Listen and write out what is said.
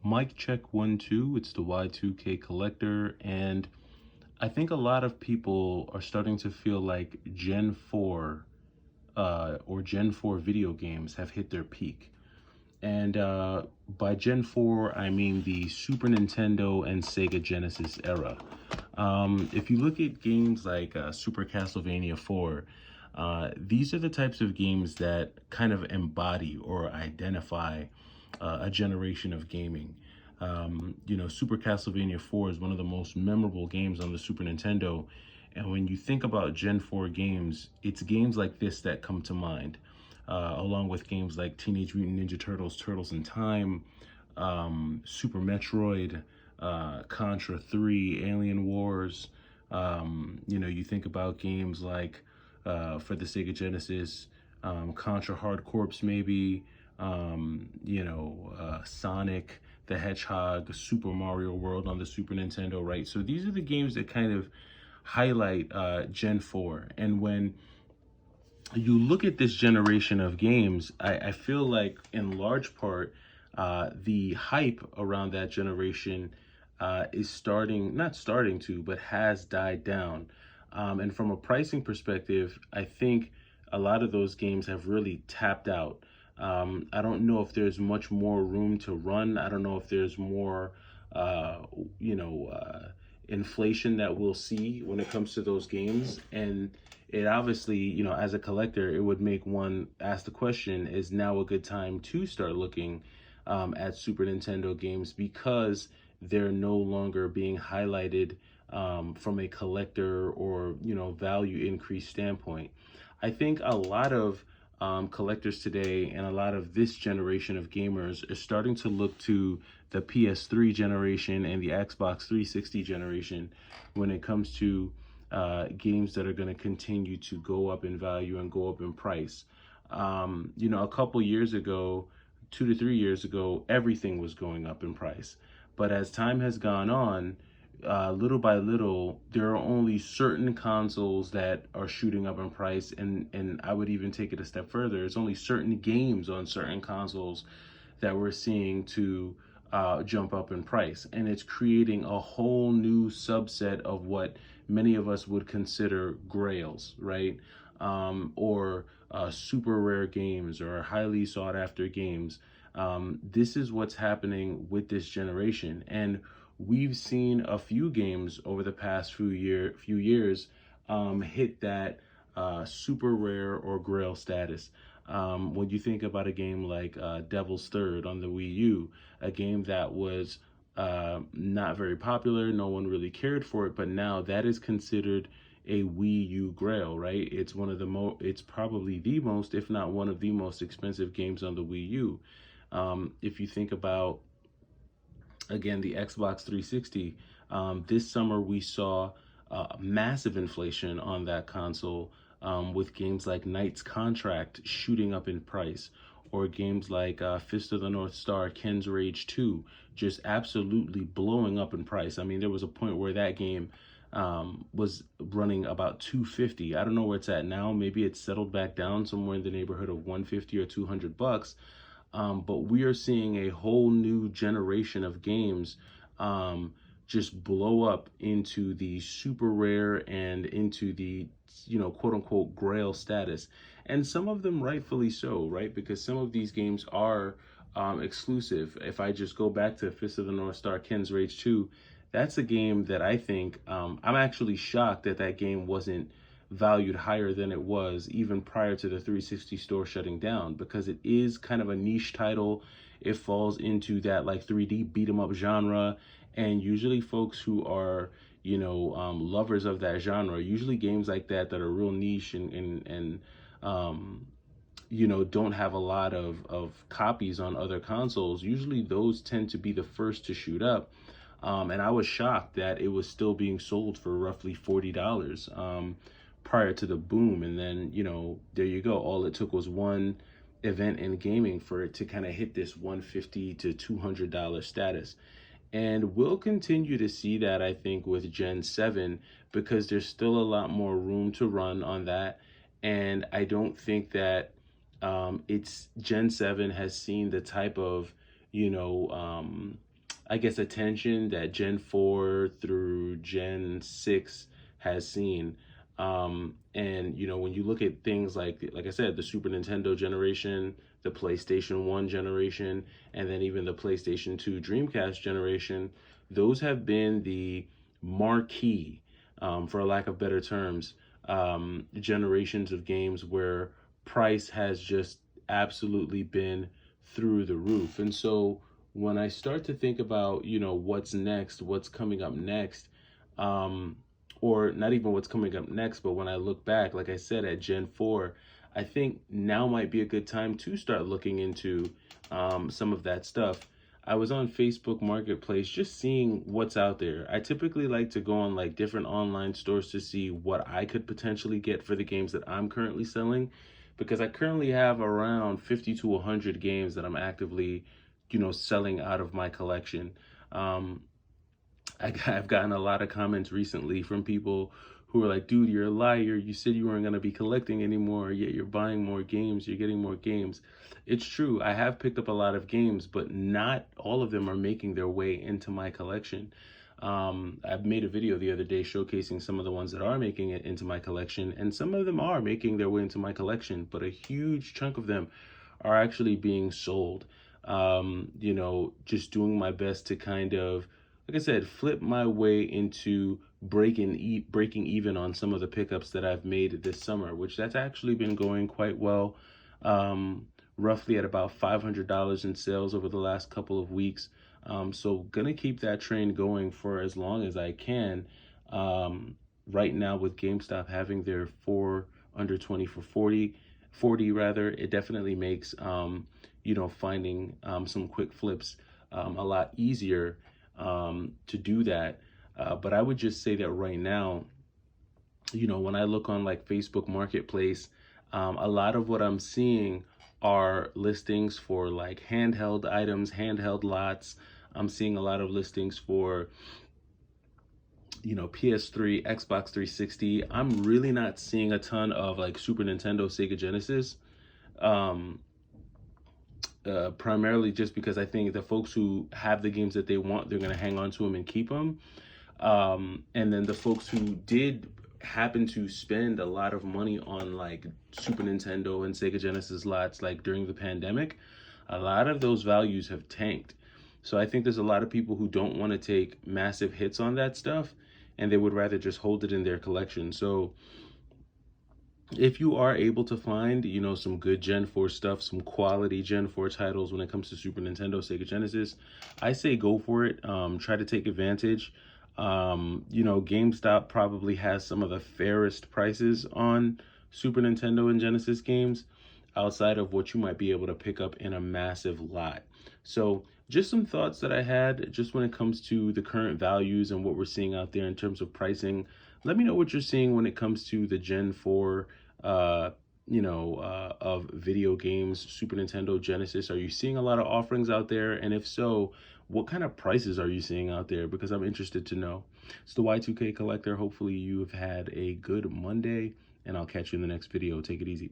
Mic check 1 2. It's the Y2K collector, and I think a lot of people are starting to feel like Gen 4 or Gen 4 video games have hit their peak. And by Gen 4, I mean the Super Nintendo and Sega Genesis era. If you look at games like Super Castlevania 4, these are the types of games that kind of embody or identify a generation of gaming. Super Castlevania 4 is one of the most memorable games on the Super Nintendo. And when you think about Gen 4 games, it's games like this that come to mind, along with games like Teenage Mutant Ninja Turtles, Turtles in Time, Super Metroid, Contra 3, Alien Wars. You think about games like for the Sega Genesis, Contra Hard Corps, maybe, Sonic the Hedgehog, Super Mario World on the Super Nintendo, right? So these are the games that kind of highlight Gen 4. And when you look at this generation of games, I feel like in large part, the hype around that generation is not starting to, but has died down. And from a pricing perspective, I think a lot of those games have really tapped out. I don't know if there's much more room to run. I don't know if there's more, uh, you know, uh, inflation that we'll see when it comes to those games. And it obviously, as a collector, it would make one ask the question, is now a good time to start looking at Super Nintendo games because they're no longer being highlighted from a collector or, value increase standpoint. I think a lot of collectors today and a lot of this generation of gamers are starting to look to the PS3 generation and the Xbox 360 generation when it comes to games that are going to continue to go up in value and go up in price. A couple years ago, 2 to 3 years ago, everything was going up in price. But as time has gone on, little by little, there are only certain consoles that are shooting up in price, and I would even take it a step further. It's only certain games on certain consoles that we're seeing to jump up in price, and it's creating a whole new subset of what many of us would consider grails, right? Or super rare games or highly sought after games. This is what's happening with this generation, and we've seen a few games over the past few years hit that super rare or grail status. When you think about a game like Devil's Third on the Wii U, a game that was not very popular, no one really cared for it, but now that is considered a Wii U grail, right? It's it's probably the most, if not one of the most expensive games on the Wii U. If you think about, again, the Xbox 360, this summer we saw massive inflation on that console, with games like Knight's Contract shooting up in price, or games like Fist of the North Star, Ken's Rage 2, just absolutely blowing up in price. I mean, there was a point where that game was running about 250. I don't know where it's at now. Maybe it's settled back down somewhere in the neighborhood of 150 or $200. But we are seeing a whole new generation of games just blow up into the super rare and into the, quote unquote grail status. And some of them rightfully so, right? Because some of these games are exclusive. If I just go back to Fist of the North Star, Ken's Rage 2, that's a game that I think, I'm actually shocked that that game wasn't valued higher than it was even prior to the 360 store shutting down, because it is kind of a niche title. It falls into that like 3D beat 'em up genre, and usually folks who are, lovers of that genre, usually games like that are real niche and um, don't have a lot of copies on other consoles, usually those tend to be the first to shoot up. And I was shocked that it was still being sold for roughly $40 prior to the boom. And then, there you go. All it took was one event in gaming for it to kind of hit this $150 to $200 status. And we'll continue to see that, I think, with Gen 7, because there's still a lot more room to run on that. And I don't think that it's Gen 7 has seen the type of, you know, um, I guess, attention that Gen 4 through Gen 6 has seen. And when you look at things like I said, the Super Nintendo generation, the PlayStation 1 generation, and then even the PlayStation 2 Dreamcast generation, those have been the marquee, for lack of better terms, generations of games where price has just absolutely been through the roof. And so when I start to think about, what's next, what's coming up next, um, or not even what's coming up next, but when I look back, like I said, at Gen 4, I think now might be a good time to start looking into some of that stuff. I was on Facebook Marketplace just seeing what's out there. I typically like to go on like different online stores to see what I could potentially get for the games that I'm currently selling, because I currently have around 50 to 100 games that I'm actively, selling out of my collection. Um, I've gotten a lot of comments recently from people who are like, dude, you're a liar. You said you weren't going to be collecting anymore, yet you're buying more games, you're getting more games. It's true. I have picked up a lot of games, but not all of them are making their way into my collection. I've made a video the other day showcasing some of the ones that are making it into my collection, and some of them are making their way into my collection, but a huge chunk of them are actually being sold. Just doing my best to kind of, like I said, flip my way into breaking even on some of the pickups that I've made this summer, which that's actually been going quite well. Um, Roughly at about $500 in sales over the last couple of weeks. So gonna keep that train going for as long as I can. Right now with GameStop having their 4 under 20 for 40 rather, it definitely makes finding some quick flips a lot easier to do that. But I would just say that right now, when I look on like Facebook Marketplace, a lot of what I'm seeing are listings for like handheld items, handheld lots. I'm seeing a lot of listings for, PS3, Xbox 360. I'm really not seeing a ton of like Super Nintendo, Sega Genesis. Um, Primarily just because I think the folks who have the games that they want, they're going to hang on to them and keep them. And then the folks who did happen to spend a lot of money on like Super Nintendo and Sega Genesis lots like during the pandemic, a lot of those values have tanked. So I think there's a lot of people who don't want to take massive hits on that stuff, and they would rather just hold it in their collection. So if you are able to find, some good Gen 4 stuff, some quality Gen 4 titles when it comes to Super Nintendo, Sega Genesis, I say go for it. Try to take advantage. GameStop probably has some of the fairest prices on Super Nintendo and Genesis games outside of what you might be able to pick up in a massive lot. So just some thoughts that I had just when it comes to the current values and what we're seeing out there in terms of pricing. Let me know what you're seeing when it comes to the Gen 4 of video games, Super Nintendo, Genesis. Are you seeing a lot of offerings out there? And if so, what kind of prices are you seeing out there? Because I'm interested to know. It's the Y2K Collector. Hopefully you have had a good Monday, and I'll catch you in the next video. Take it easy.